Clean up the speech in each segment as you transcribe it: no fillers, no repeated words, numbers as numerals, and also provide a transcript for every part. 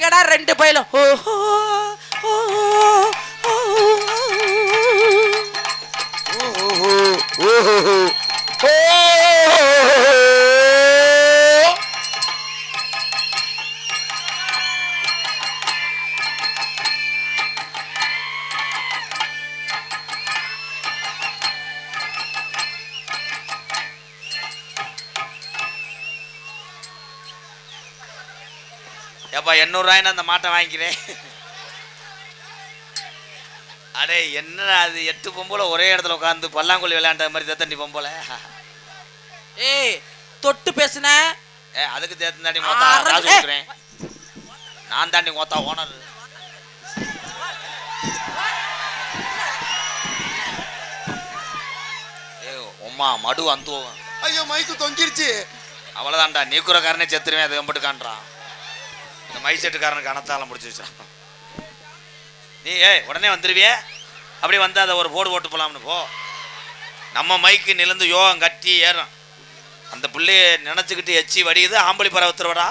எங்கடா ரெண்டு பையலும் எப்பா 800 ரூபாய்னா அந்த மாட்டை வாங்கிக்கிறேன். அடே என்னடா அது 8 பொம்பளை ஒரே இடத்துல உட்காந்து பல்லாங்குழி விளையாண்ட மாதிரி தத்தண்டி பொம்பளை. ஏய் தொட்டு பேசுன அதுக்கு தேர்த்து தாண்டி மொத்தா காசு கொடுக்குறேன். நான் தாண்டி மொத்தா ஓனர். உம்மா மடு வந்து ஐயோ மைக்கு தொங்கிருச்சு. அவ்வளோதான்டா நீக்குறக்காரனே செத்துருவேன். அது கம்பட்டுக்கான்றான். இந்த மைசெட்டுக்காரனுக்கு அனத்தாலம் முடிச்சு வச்சான். நீ உடனே வந்துடுவியே. அப்படி வந்து அதை ஒரு போர்டு போட்டு போகலாம்னு போ. நம்ம மைக்கு நிலந்து யோகம் கட்டி ஏறும். அந்த பிள்ளைய நினச்சிக்கிட்டு எச்சி வடிக்குது. ஆம்பளி பறவை உத்தரவடா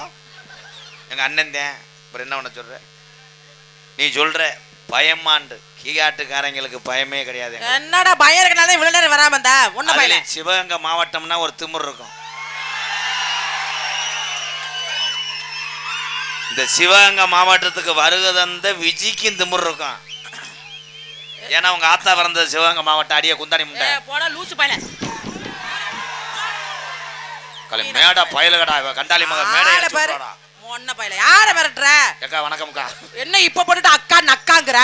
எங்கள் அண்ணன் தான். அப்புறம் என்ன பண்ண சொல்கிற நீ? சொல்கிற பயமாண்டு கீகாட்டுக்காரங்களுக்கு பயமே கிடையாது. என்னடா பயம் இருக்கனால இவ்வளோ நேரம் வராம இருந்தா ஒன்றும் பயம். சிவகங்கை மாவட்டம்னா ஒரு திமிர் இருக்கும். இந்த சிவகங்கை மாவட்டத்துக்கு வருகை தந்த விஜிக்கு திமிர் இருக்கும். ஏன்னா உங்க ஆத்தா பிறந்த சிவகங்கை மாவட்டம். அடிய குந்தாணி முண்டை போடா லூசு பயல. மேடா பயலுகடா கண்டாலி மக மேடை பாரு. ஒன்ன பயல யாரை மிரட்டுற? அக்கா வணக்கம்க்கா. என்ன இப்ப போட்டுட்டு அக்கா நக்காங்கற?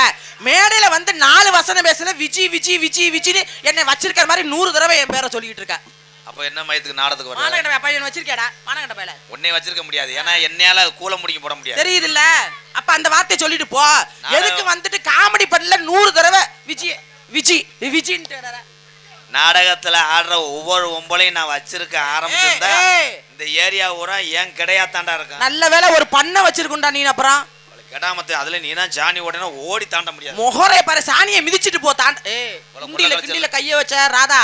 மேடையில வந்து 4 வசனம் பேசல விஜி விஜி விஜி விஜின்னு என்னை வச்சிருக்கிற மாதிரி 100 தடவை என் பேரை சொல்லிட்டு இருக்க. அப்ப என்ன மயத்துக்கு நாடத்துக்கு வர? மானகண்ட பையன் வச்சிருக்கேடா. மானகண்ட பயல உன்னை வச்சிருக்க முடியாது. ஏன்னா என்னையால கூல முடிக்க போட முடியாது. தெரியுது இல்ல? அப்ப அந்த வார்த்தையை சொல்லிட்டு போ. எதுக்கு வந்துட்டு காமெடி பண்ணல 100 தடவை விஜி விஜி விஜின்னு நாடகத்துல ஆடுற ஒவ்வொரு ஒம்பளையும் நான் வச்சிருக்க ஆரம்பிச்சிருந்தா இந்த ஏரியா ஊரா ஏன் கிடையாதாண்டா இருக்கும். நல்ல வேலை ஒரு பண்ண வச்சிருக்குண்டா நீ. அப்புறம் கெடாமத்து அதுல நீனா சாணி ஓடனா ஓடி தாண்ட முடியாது. முகரே பாரு சாணியை மிதிச்சிட்டு போ. தாண்ட கிண்டில கைய வச்ச ராதா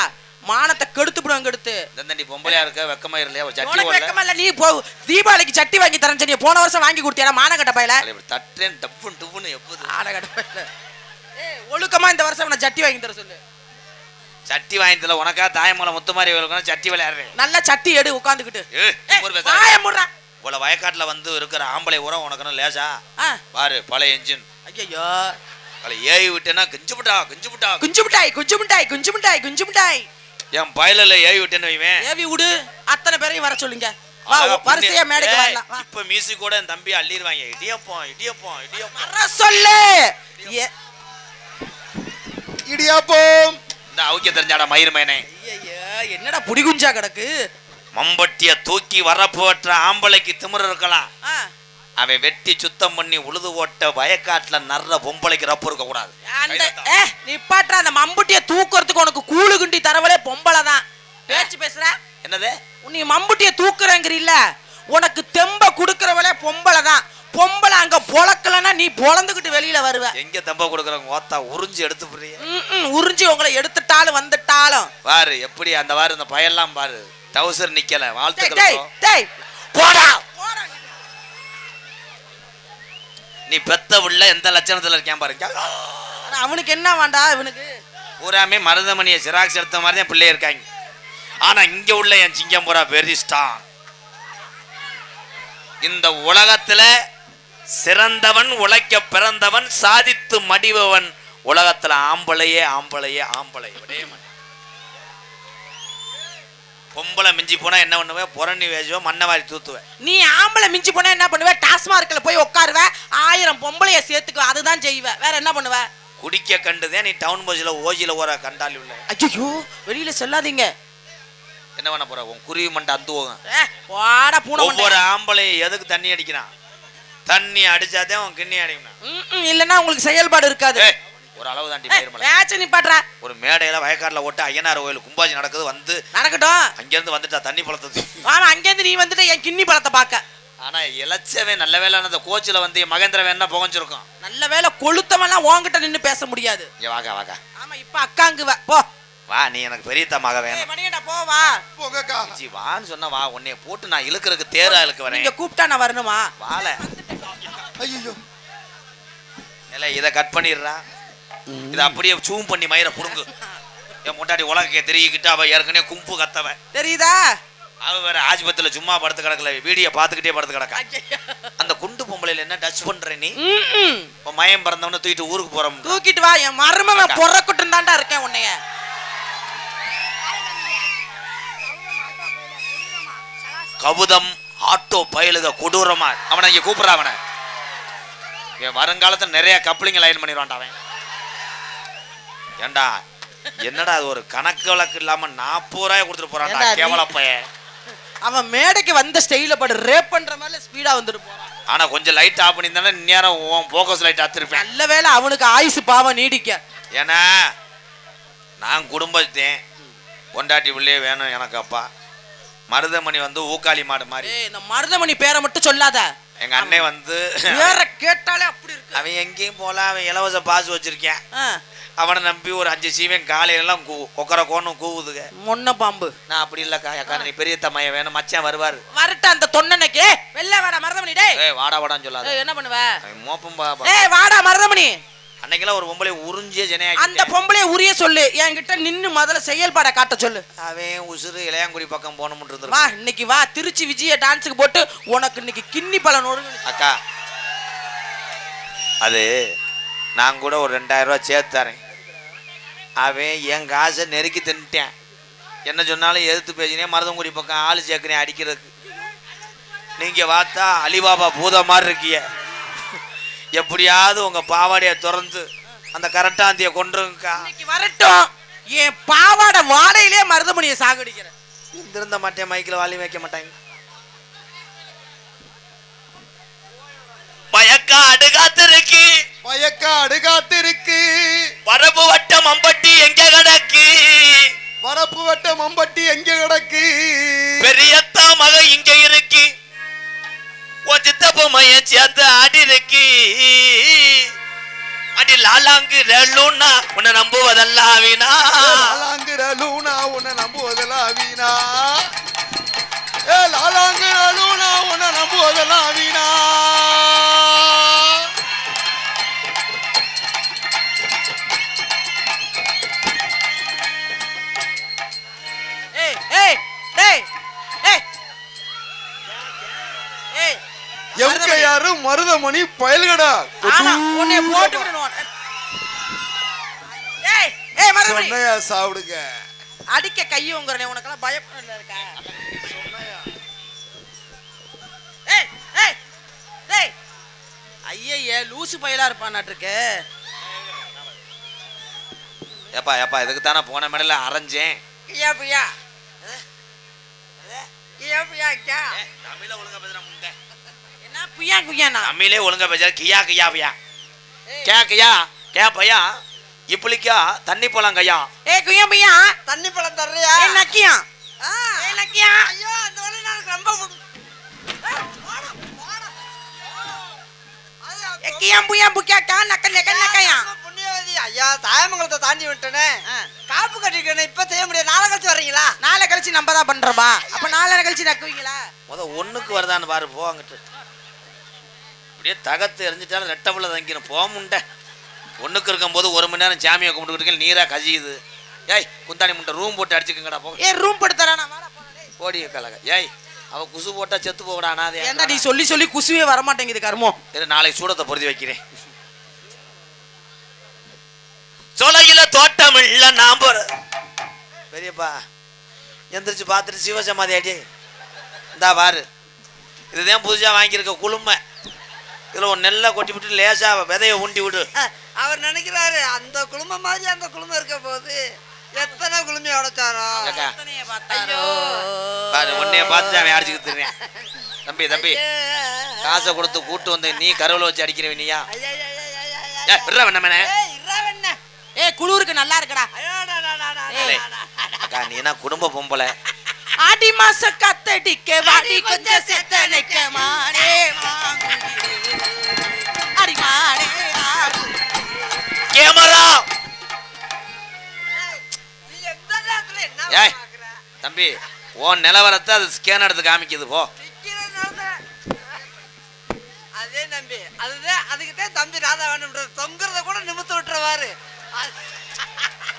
மானத்தை கெடுத்து போடுவாங்க. கெடுத்து தண்டி பொம்பளையா இருக்க வெக்கமா இல்லையா? ஒரு சட்டி ஓடல வெக்கமா இல்ல. நீ போ தீபாவளிக்கு சட்டி வாங்கி தரேன் சொன்னியே. போன வருஷம் வாங்கி கொடுத்தியா? மானகட்ட பயல தட்டேன் டப்புன்னு டுப்புன்னு எப்போது ஆனகட்ட பயல. ஒழுக்கமா இந்த வருஷம் நான் சட்டி வாங்கி தர சொல்லு. சட்டி வாங்கி தரல உனக்கா தாயமலை முத்து மாதிரி இருக்கணும். சட்டி விளையாடுறேன். நல்ல சட்டி எடு உட்காந்துக்கிட்டு. இவ்வளவு வயக்காட்டுல வந்து இருக்கிற ஆம்பளை உரம் உனக்கு லேசா பாரு. பழைய என்ஜின் ஐயோ ஏவி விட்டேன்னா குஞ்சு மிட்டாய் குஞ்சு மிட்டாய் குஞ்சு மிட்டாய் குஞ்சு மிட்டாய் குஞ்சு மிட்டாய் குஞ்சு மிட்டாய் என் பயலில் ஏவி விட்டேன்னு வைவேன். ஏவி விடு. அத்தனை பேரையும் வர சொல்லுங்க. வரிசையா மேடைக்கு வரலாம். இப்ப மியூசிக் கூட என் தம்பி அள்ளிடுவாங்க. இடியப்பம் இடியப்பம் இடியப்பம் வர சொல்லு. இடியப்பம் இந்த அவுக்க தெரிஞ்சாடா மயிர் மேனே. என்னடா புடிகுஞ்சா கிடக்கு? மம்பட்டிய தூக்கி வரப்போற்ற ஆம்பளைக்கு திமிர இருக்கலாம். அவன் வெட்டி சுத்தம் பண்ணி உழுது ஓட்ட வயக்காட்டுல நர்ற பொம்பளைக்கு ரப்பு இருக்க கூடாது. நிப்பாட்டா அந்த மம்புட்டிய தூக்குறதுக்கு உனக்கு கூழு குண்டி தரவலே பொம்பளை தான். பேச்சு பேசுற என்னது? நீ மம்புட்டிய தூக்குறங்கறீல்ல, உனக்கு தெம்ப குடுக்கறவளே பொம்பளை தான். பொம்பளை அங்க பொளக்கலன்னா நீ பொளந்துக்கிட்டு வெளியில வருவ. எங்க தெம்ப குடுக்கறவங்க ஓத்தா உறிஞ்சி எடுத்து புரிய. உறிஞ்சி உங்களை எடுத்துட்டாலும் வந்துட்டாலும் பாரு எப்படி அந்த வாரு இந்த பயெல்லாம் பாரு. டவுசர் நிக்கல. வாழ்த்துக்கள். போடா நீ பெத்த உள்ள எந்த லட்சணத்துல இருக்கேன் பாருங்க. அவனுக்கு என்ன வேண்டா? இவனுக்கு பூராமே மருதமணியை சிராக்ஸ் எடுத்த மாதிரி தான் பிள்ளை இருக்காங்க. ஆனா இங்க உள்ள என் சிங்கம் பூரா வெரி ஸ்ட்ராங். இந்த உலகத்துல சிறந்தவன் உழைக்க பிறந்தவன் சாதித்து மடிபவன். உலகத்துல ஆம்பளையே ஆம்பளையே ஆம்பளை. பொம்பளை மிஞ்சி போனா என்ன பண்ணுவேன்? புறணி வேஜுவ மண்ணவாரி தூத்துவேன். நீ ஆம்பளை மிஞ்சி போனா என்ன பண்ணுவ? டாஸ்மார்க்ல போய் உட்காருவ, 1000 பொம்பளைய சேர்த்துக்குவ. அதுதான் செய்வ. வேற என்ன பண்ணுவ? குடிக்க கண்டுதான் நீ டவுன் பஸ்ல ஓஜில ஓர கண்டாலி உள்ள. ஐயோ வெளியில சொல்லாதீங்க. என்ன பண்ண போற? உன் குருவி மண்டை அந்து போகும். வாடா பூனை மண்டை. ஒவ்வொரு ஆம்பளை எதுக்கு தண்ணி அடிக்கிறான்? தண்ணி அடிச்சாதே உன் கிண்ணி அடிக்கணும். இல்லன்னா உங்களுக்கு செயல்பாடு இருக்காது. ஒரு அளவு தாண்டி பயிர்மலை. ஏச்ச நிப்பாட்றா. ஒரு மேடையில வயக்காட்டுல ஓட்ட ஐயனார் கோயில் கும்பாஜி நடக்குது. வந்து நடக்கட்டும். அங்க இருந்து வந்துட்டா தண்ணி பழத்தை. ஆமா அங்க இருந்து நீ வந்துட்டு என் கிண்ணி பழத்தை பாக்க. ஆனா இலச்சவே நல்ல வேலை அந்த கோச்சில வந்து மகேந்திர வேணா புகஞ்சிருக்கும். நல்ல வேலை கொளுத்தவெல்லாம் உன்கிட்ட நின்னு பேச முடியாது. இங்க வாக்கா வாக்கா. ஆமா இப்ப அக்காங்குவ போ. வா நீ எனக்கு பெரிய தமாக வேணும். மணியடா போ வா. போகக்கா. ஜி வான்னு சொன்னா வா. உன்னைய போட்டு நான் இழுக்கிறதுக்கு தேரா இழுக்க வரேன். நீங்க கூப்பிட்டா நான் வரணுமா? வால ஐயோ இல்ல இதை கட் பண்ணிடுறா. இதை அப்படியே சூம் பண்ணி மயிரை புடுங்கு. என் முட்டாடி உலகக்கே தெரியுக்கிட்டு அவ ஏற்கனவே கும்பு கத்தவ தெரியுதா? அவ வேற ஆஸ்பத்திரியில சும்மா படுத்து கிடக்கல, வீடியோ பார்த்துக்கிட்டே படுத்து கிடக்கா. அந்த குண்டு பொம்பளையில என்ன டச் பண்ற நீ? மயம் பிறந்தவன தூக்கிட்டு ஊருக்கு போறோம். தூக்கிட்டு வா, என் மருமவன் பொறக்குட்டும் தாண்டா இருக்கேன் உன்னைய. கவுதம் ஆட்டோ பயலுக கொடூரமா அவனை இங்க கூப்பிடுறா. அவனை வருங்காலத்துல நிறைய கப்ளிங் லைன் பண்ணிடுவான்டா அவன். ஏண்டா என்னடா அது ஒரு கணக்கு வழக்கு இல்லாம 40 ரூபாய் கொடுத்துட்டு போறான்டா கேவல பையன். அவன் மேடைக்கு வந்த ஸ்டைல படு ரேப் பண்ற மாதிரி ஸ்பீடா வந்துட்டு போறான். ஆனா கொஞ்சம் லைட் ஆஃப் பண்ணியிருந்தானே நேரம் போக்கஸ் லைட் அத்திருப்பேன். நல்ல வேளை அவனுக்கு ஆயுசு பாவம் நீடிக்க. ஏன்னா நான் குடும்பத்தேன், பொண்டாட்டி பிள்ளையே வேணும் எனக்கு. அப்பா மருதமணி வந்து ஊக்காளி மாடு மாதிரி. இந்த மருதமணி பேரை மட்டும் சொல்லாத. எங்க அண்ணே வந்து பேரை கேட்டாலே அப்படி இருக்கு. அவன் எங்கேயும் போல, அவன் இலவச பாசு வச்சிருக்கேன். அவனை நம்பி ஒரு 5 சீவன் காலையிலாம் கொக்கர கோணும் கூவுதுங்க மொன்ன பாம்பு. நான் அப்படி இல்லக்கா, அக்கா நீ பெரிய தம்மைய வேணும், மச்சான் வருவாரு. வரட்ட அந்த தொன்னனைக்கு வெள்ள வாடா மருதமணி. டேய் வாடா வாடான்னு சொல்லாத. என்ன பண்ணுவ? மோப்பம் வாடா மருதமணி. அன்னைக்கெல்லாம் ஒரு பொம்பளை உறிஞ்சிய ஜனையா. அந்த பொம்பளைய உரிய சொல்லு, என்கிட்ட நின்னு முதல்ல செயல்பாட காட்ட சொல்லு. அவன் உசுறு இளையாங்குடி பக்கம் போகணும்னு இருந்து. வா இன்னைக்கு வா, திருச்சி விஜய டான்ஸுக்கு போட்டு உனக்கு இன்னைக்கு கிண்ணி பலன் ஒரு. அக்கா அது நான் கூட ஒரு 2000 ரூபாய் சேர்த்து தரேன். அவன் என் காசை நெருக்கி தின்ட்டேன். என்ன சொன்னாலும் எதிர்த்து பேசினேன். மருதங்குடி பக்கம் ஆளு சேர்க்கிறேன் அடிக்கிறதுக்கு. நீங்க பார்த்தா அலிபாபா பூத மாதிரி இருக்கிய. எப்படியாவது உங்க பாவாடைய திறந்து அந்த கரட்டாந்திய கொண்டுருங்கக்கா. வரட்டும், என் பாவாடை வாடையிலே மருதமணியை சாகடிக்கிறேன். இருந்த மாட்டேன், மைக்கில் வாலி வைக்க மாட்டாங்க. பயக்காடு காத்திருக்கு, பயக்காடு காத்திருக்கு. வரப்பு வட்டம் அம்பட்டி எங்க கிடக்கு, வரப்பு வட்டம் அம்பட்டி எங்க கிடக்கு. பெரியத்தா மக இங்க இருக்கு, உன் சித்தப்பு மையம் சேர்ந்து ஆடி இருக்கு. அடி லாலாங்கு லூனா உன்னை நம்புவதெல்லாம் வீணா, லாலாங்கு லூனா உன்னை நம்புவதெல்லாம் வீணா. லாலாங்கு லூனா உன்னை நம்புவதெல்லாம் வீணா. எங்க யாரு மருதமணி பயல்கடா உன்னை போட்டு விடணும். சொன்னையா சாப்பிடுங்க. அடிக்க கையுங்கறனே உனக்கெல்லாம் பயப்படல இருக்கா? ஐயே லூசு பயலா இருப்பான்னாட்டிருக்கு. ஏப்பா ஏப்பா இதுக்கு தானே போன மேடையில் அரைஞ்சேன். ஐயா பியா ஐயா பியா கே தமிழ ஒழுங்கா பேசுற முண்டை. என்ன பியா குயானா? தமிழே ஒழுங்கா பேசுற. கியா கியா பியா கே கியா கே பையா இப்பளிக்கா தண்ணி பழம் கையா. குயா பியா தண்ணி பழம் தர்றியா? நக்கியா நக்கியா. ஐயோ அந்த வலி எனக்கு ரொம்ப கியா புயா புக்கியா கா நக்க நக்க நக்கையா. புண்ணியவதி ஐயா, தாயமங்கலத்தை தாண்டி விட்டனே, காப்பு கட்டிட்டேனே, இப்ப செய்ய முடியாது. நாளை கழிச்சு வர்றீங்களா? நாளை கழிச்சு நம்ம தான் பண்றோமா? அப்ப நாளை கழிச்சு நக்குவீங்களா? ஒண்ணுக்கு வருதான்னு பாரு. போ அங்கிட்டு. அப்படியே தகத்து எரிஞ்சிட்டாலும் ரெட்டப்புள்ள தங்கிடும். போக முண்டை. ஒண்ணுக்கு இருக்கும்போது 1 மணி நேரம் சாமியை கும்பிட்டுக்கிட்டு நீரா கசியுது. ஏய் குந்தாணி முண்டை ரூம் போட்டு அடிச்சுக்கங்கடா. போ ரூம் போட்டு தரேன் நான். வாடா போடா. ஓடிய கலக. ஏய் அவ குசு போட்டா செத்து போகடா. அனாதே. ஏன்டா நீ சொல்லி சொல்லி குசுவே வர மாட்டேங்குது கர்மம். நாளைக்கு சூடத்தை பொருத்தி வைக்கிறேன். சொலையில தோட்டம் இல்ல நான் போற பெரியப்பா எந்திரிச்சு பார்த்துட்டு சிவசமாதி ஆடி இந்தா பாரு. இதுதான் புதுசா வாங்கியிருக்க குளுமை. இதுல ஒரு நெல்லை கொட்டி விட்டு லேசா விதைய ஊண்டி விடு. அவர் நினைக்கிறாரு அந்த குழும மாதிரி அந்த குழுமம் இருக்க போது எத்தனை குழுமையை உடைச்சாரோ. பாரு உன்னைய பார்த்துட்டு அவன் அடிச்சுக்கிட்டு இருக்கேன். தம்பி தம்பி காசை கொடுத்து கூட்டு வந்து நீ கருவில வச்சு அடிக்கிறவ நீயா? குளூருக்கு நல்லா இருக்கடா. அக்கா நீ என்ன குடும்ப பொம்பளை? ஆடி மாச கத்தடிக்க வாடி கொஞ்சம் செத்தனைக்க மானே அடி மானே கேமரா. ஏய் தம்பி உன் நிலவரத்தை அது ஸ்கேன் எடுத்து காமிக்குது. போ. அதே தம்பி அதுதான் அதுக்குதான் தம்பி ராதா வேணும் தொங்குறத கூட நிமித்து விட்டுருவாரு.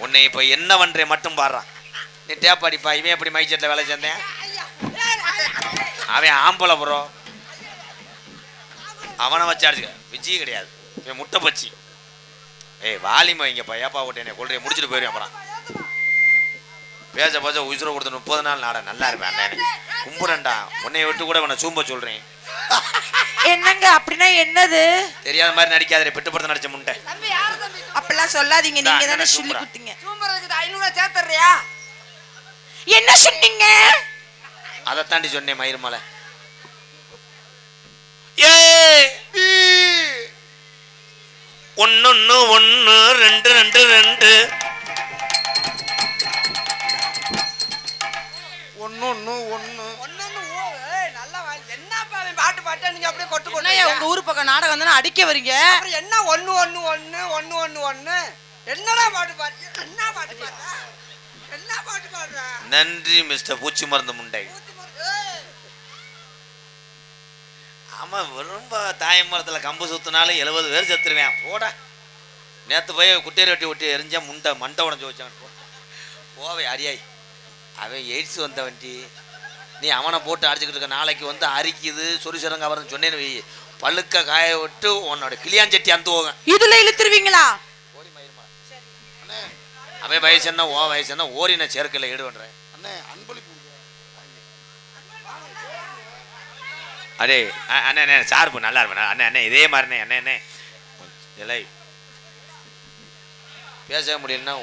உன்னை இப்ப என்ன பண்றே மட்டும் பாடுறான். நீ டேப் அடிப்பா. இவன் எப்படி மைச்செட்ல வேலை செஞ்சேன்? அவன் ஆம்பளை ப்ரோ. அவனை வச்சு அடிச்சுக்க. விஜய் கிடையாது, இவன் முட்டை பச்சி. ஏய் வாலிமா இங்கப்பா. ஏப்பா விட்டு என்னை கொள்றைய முடிச்சுட்டு போயிருவேன். அப்புறம் பேச பேச உயிரை கொடுத்து 30 நாள் நாட நல்லா இருப்பேன். அண்ணன் கும்புறேன்டா. உன்னைய விட்டு கூட உன்னை சூம்ப சொல்றேன். என்னங்க அப்படின்னா என்னது? தெரியாத மாதிரி நடிக்காதே. பெட்டு படத்தை நடிச்ச முண்டை. அப்படிலாம் சொல்லாதீங்க. நீங்க தானே சொல்லி கொடுத்தீங்க. சூம்பறதுக்கு 500 சேர்த்துறியா? என்ன சொன்னீங்க? அதை தாண்டி சொன்னேன் மயிர்மலை. ஏ 1 1 1 2 2 2 பாட்டு பாட்டு நீங்க அப்படியே கொட்டு கொட்டு. உங்க ஊர் பக்கம் நாடகம் வந்தா அடிக்க வரீங்க. என்ன 1 1 1 1 1 1 என்னடா பாட்டு பாடுற? என்ன பாட்டு பாடுற? என்ன பாட்டு பாடுற? நன்றி மிஸ்டர் பூச்சி மருந்து முண்டை. ஆமா ரொம்ப தாயமரத்துல கம்பு சுத்தினாலும் 70 பேர் செத்துருவேன். போடா. நேற்று போய் குட்டையை வெட்டி ஒட்டி எரிஞ்சா முண்டை மண்டை உடஞ்சி வச்சான். போவே அரியாய். அவன் எய்ட்ஸ் வந்த வண்டி. நீ அவனை போட்டு அடிச்சுக்கிட்டு இருக்க. நாளைக்கு வந்து அரிக்குது சொரிசரங்க அவர்னு சொன்னேன்னு வை. பழுக்க காய விட்டு உன்னோட கிளியாஞ்சட்டி அந்து போக. இதுல இழுத்துருவீங்களா? அவன் வயசு என்ன ஓ வயசு என்ன ஓரின சேர்க்கையில் ஈடு பண்றேன். அடே அண்ணே அண்ணே சார்பு நல்லா இருப்பேன். அண்ணே அண்ணே இதே மாதிரிண்ணே அண்ணே அண்ணே இல்லை பேச முடியலன்னா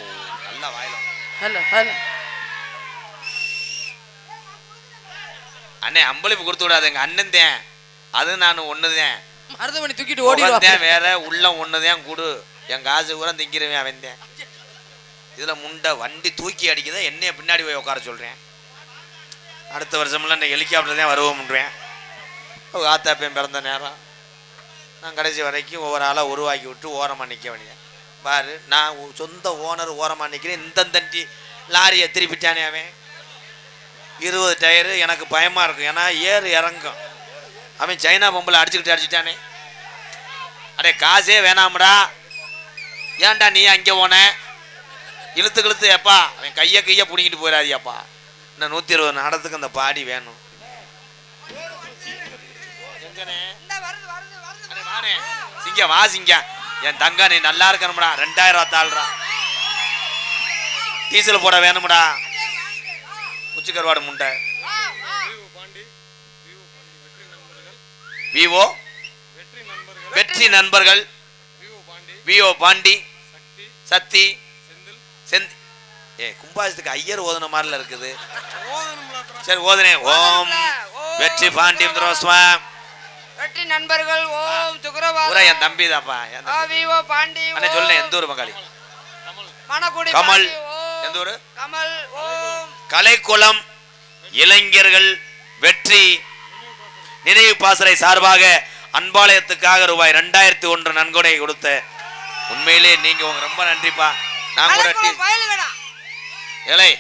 நல்லா வாயில. ஹலோ ஹலோ அண்ணே அம்பளிப்பு கொடுத்து விடாது. எங்க அண்ணன் தான். அது நான் ஒண்ணுதான். மருதமணி தூக்கிட்டு ஓடிடுவான். வேற உள்ள ஒண்ணுதான் கூடு. என் காசு கூட திங்கிறவன் அவன் தான். இதுல முண்டை வண்டி தூக்கி அடிக்குதா என்னைய பின்னாடி போய் உட்கார சொல்றேன். அடுத்த வருஷம்லாம் நான் ஹெலிகாப்டர் தான் வருவோம்ன்றேன். ஆத்தாப்பையன் பிறந்த நேரம் நான் கடைசி வரைக்கும் ஒவ்வொரு ஆளாக உருவாக்கி விட்டு ஓரமாக நிற்க வேண்டியேன். பாரு நான் சொந்த ஓனர் ஓரமாக நிற்கிறேன். இந்த தண்டி லாரியை திருப்பிட்டானே அவன். 20 டயரு. எனக்கு பயமாக இருக்கும். ஏன்னா ஏறு இறங்கும். அவன் சைனா பொம்பளை அடிச்சுட்டானே. அடே காசே வேணாமடா. ஏன்டா நீ அங்கே போன? இழுத்து எப்பா அவன் கையை பிடிங்கிட்டு போயிடாதியாப்பா. இன்னும் 120 நடத்துக்கு அந்த பாடி வேணும். சிங்க வா சிங்க. என் தங்க நீ நல்லா இருக்கணும்டா. 2000 தாள்றா. டீசல் போட வேணும்டா. உச்சி கருவாடு முண்டை. விவோ வெற்றி நண்பர்கள். விவோ பாண்டி சக்தி செந்தி. கும்பாசத்துக்கு ஐயர் ஓதன மாதிரில இருக்குது. சரி ஓதனே. ஓம் வெற்றி பாண்டி வெற்றி நண்பர்கள். ஓம் சுக்ரவா. என் தம்பி தாப்பா. விவோ பாண்டி. சொல்ல எந்த ஊர் மகாளி? மணக்குடி கமல். எந்த ஊர்? கமல். ஓம் கலைக்குளம் இளைஞர்கள் வெற்றி நினைவு பாசறை சார்பாக அன்பாலயத்துக்காக ரூபாய் 2001 நன்கொடை கொடுத்த உண்மையிலே நீங்க ரொம்ப நன்றிப்பா. நான் கூட ஏலே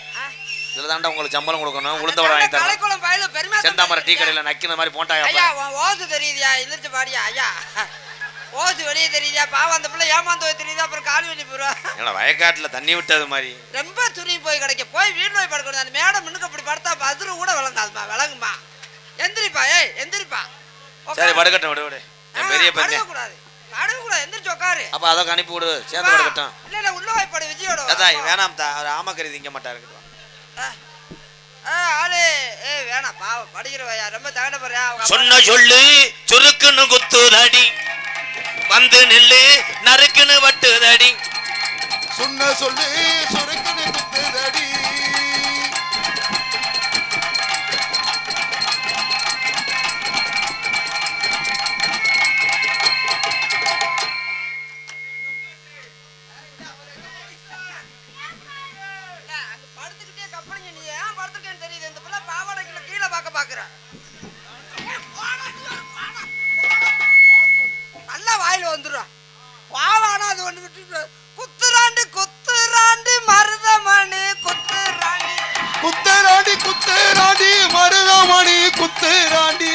இதுல தாண்டா உங்களுக்கு சம்பளம் கொடுக்கணும். உளுந்த வடை வாங்கி தரேன். செந்தாமரை டீ கடையில நக்கின மாதிரி போட்டாங்க. ஐயா ஓசு தெரியுதியா? இழுத்து பாடியா ஐயா? ஓசு வெளியே தெரியுதா? பாவம் அந்த பிள்ளை ஏமாந்து போய் தெரியுதா? அப்புறம் கால் வெளியே போயிடுவா. ஏன்னா வயக்காட்டுல தண்ணி விட்டது மாதிரி ரொம்ப துணி போய் கிடைக்க போய் வீடு போய் படுக்கணும். அந்த மேடம் முன்னுக்கு அப்படி படுத்தா பதிரு கூட விளங்காதுமா. விளங்குமா? எந்திரிப்பா. ஏய் எந்திரிப்பா. சரி படுக்கட்டும். விடு விடு. என் பெரிய பையன் கூடாது. படுக்க கூடாது. எந்திரிச்சு உட்காரு. அப்ப அதோ அனுப்பி விடு. சேர்ந்து படுக்கட்டும். இல்ல உள்ள போய் படு. விஜயோட வேணாம் தா. அவர் ஆமக்கறி திங்க மாட்டாரு. ஆளு வேணாம் பாவம் படிக்கிறவையா. ரொம்ப தகட போறியா? சொன்ன சொல்லு சுருக்குன்னு குத்துதடி வந்து நெல்லு நறுக்குன்னு வட்டுதடி. சொன்ன சொல்லு சுருக்குன்னு குத்துதடி. படுத்துக்கிட்டே கப்பலிங்க. நீ ஏன் படுத்துக்கேன்னு தெரியுது. இந்த பிள்ளை பாவாடைக்குள்ள கீழே பாக்குற. நல்லா வாயில வந்துடும். பாவானா அது ஒண்ணு விட்டு குத்துராண்டி குத்துராண்டி மருதமணி குத்துராண்டி குத்துராண்டி குத்துராண்டி மருதமணி குத்துராண்டி.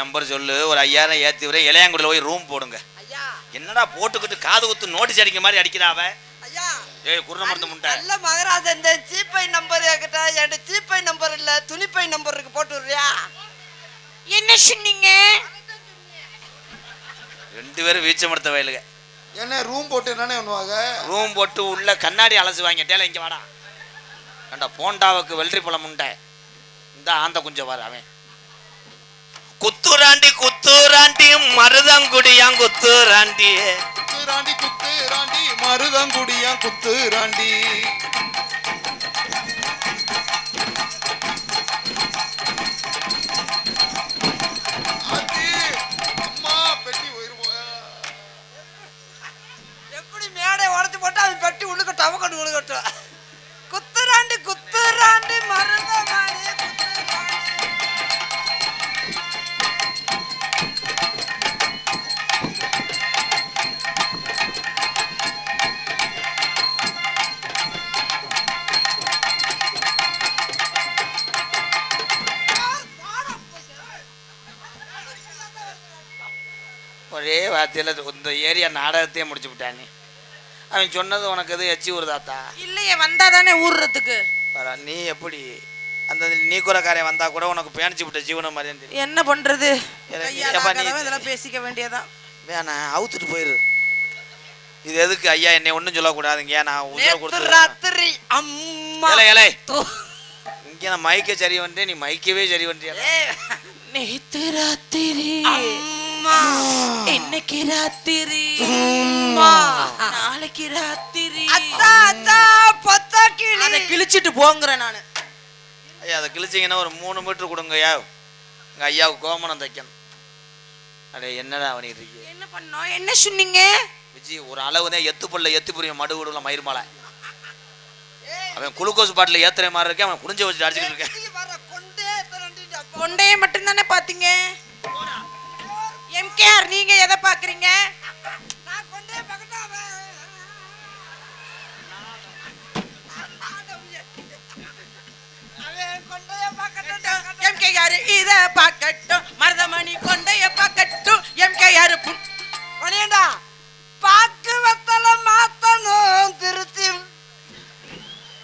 நம்பர் சொல்லு, ஒரு 5000 ஏற்றி வரேன். இளையாங்குடியில் போய் ரூம் போடுங்க. ஐயா என்னடா போட்டுக்கிட்டு காது குத்து நோட்டீஸ் அடிக்க மாதிரி அடிக்கிறாவ. ஐயா ஏய் குருண மருந்து முட்டை. நல்ல மகராஜன் இந்த சீப்பை நம்பர் கேட்ட என்கிட்ட சீப்பை நம்பர் இல்ல துணிப்பை நம்பர் இருக்கு போட்டு விடுறியா? என்ன சொன்னீங்க? 2 பேரும் வீச்சமடுத்த வயலுங்க. என்ன ரூம் போட்டு என்னன்னு பண்ணுவாங்க? ரூம் போட்டு உள்ள கண்ணாடி அலசு வாங்கிட்டேல. இங்க வாடா ஏண்டா போண்டாவுக்கு வெள்ளரி பழம் உண்டை. இந்த ஆந்த குஞ்ச வர அவன் குத்துராண்டி குத்துராண்டி மருதங்குடியான் குத்துராண்டி குத்துராண்டி குத்துராண்டி மருதங்குடியான் குத்துராண்டி. அம்மா பெட்டி எப்படி மேடை உடச்சு போட்டு அவன் பெட்டி உள்ளுக்க டவக்கட்டு உழுகட்டும். குத்துராண்டி குத்துராண்டி மருதமாடி ஒரே வார்த்தையில் இந்த ஏரியா நாடகத்தையே முடிச்சு விட்டானே. அவன் சொன்னது உனக்கு எது எச்சி ஊறுதாத்தா? இல்லையே, வந்தா தானே ஊர்றதுக்கு. நீ எப்படி அந்த நீக்குறக்காரன் வந்தா கூட உனக்கு பேணிச்சு விட்ட ஜீவனம் மாதிரி தெரியும். என்ன பண்றது? எனக்கு இதெல்லாம் பேசிக்க வேண்டியதான். வேணா அவுத்துட்டு போயிரு. இது எதுக்கு ஐயா என்னை ஒன்றும் சொல்லக்கூடாதுங்க. நான் உதவ கொடுத்து ராத்திரி அம்மா இலை இங்கே நான் மைக்க சரி வந்துட்டேன், நீ மைக்கவே சரி வந்துட்டியா? நேத்து ராத்திரி இன்னைக்கு ராத்திரி நாளைக்கு ராத்திரி அதை கிழிச்சிட்டு போங்கிறேன் நானு. ஐயா அதை கிழிச்சிங்கன்னா ஒரு 3 மீட்டர் கொடுங்க ஐயா. எங்கள் ஐயாவுக்கு கோமணம் தைக்கணும். அடே என்னடா பண்ணிட்டு இருக்கீங்க? என்ன பண்ணோம்? என்ன சொன்னீங்க? விஜி ஒரு அளவு தான் எத்து புள்ள எத்து புரியும் மடு விடுல மயிர் மாலை. அவன் குளுக்கோஸ் பாட்டில் ஏத்துற மாதிரி இருக்கேன். அவன் குடிஞ்ச வச்சுட்டு அடிச்சுக்கிட்டு இருக்கேன். கொண்டையை மட்டும் தானே பாத்தீங்க. எம்கேஆர் நீங்க எதை பாக்குறீங்க? எம்கேஆர் இத பாக்கட்டும், மருதமணி கொண்டைய பாக்கட்டும். எம்கேஆர் பண்ணியண்டா பாக்கு வெத்தல மாத்தணும் திருத்தி.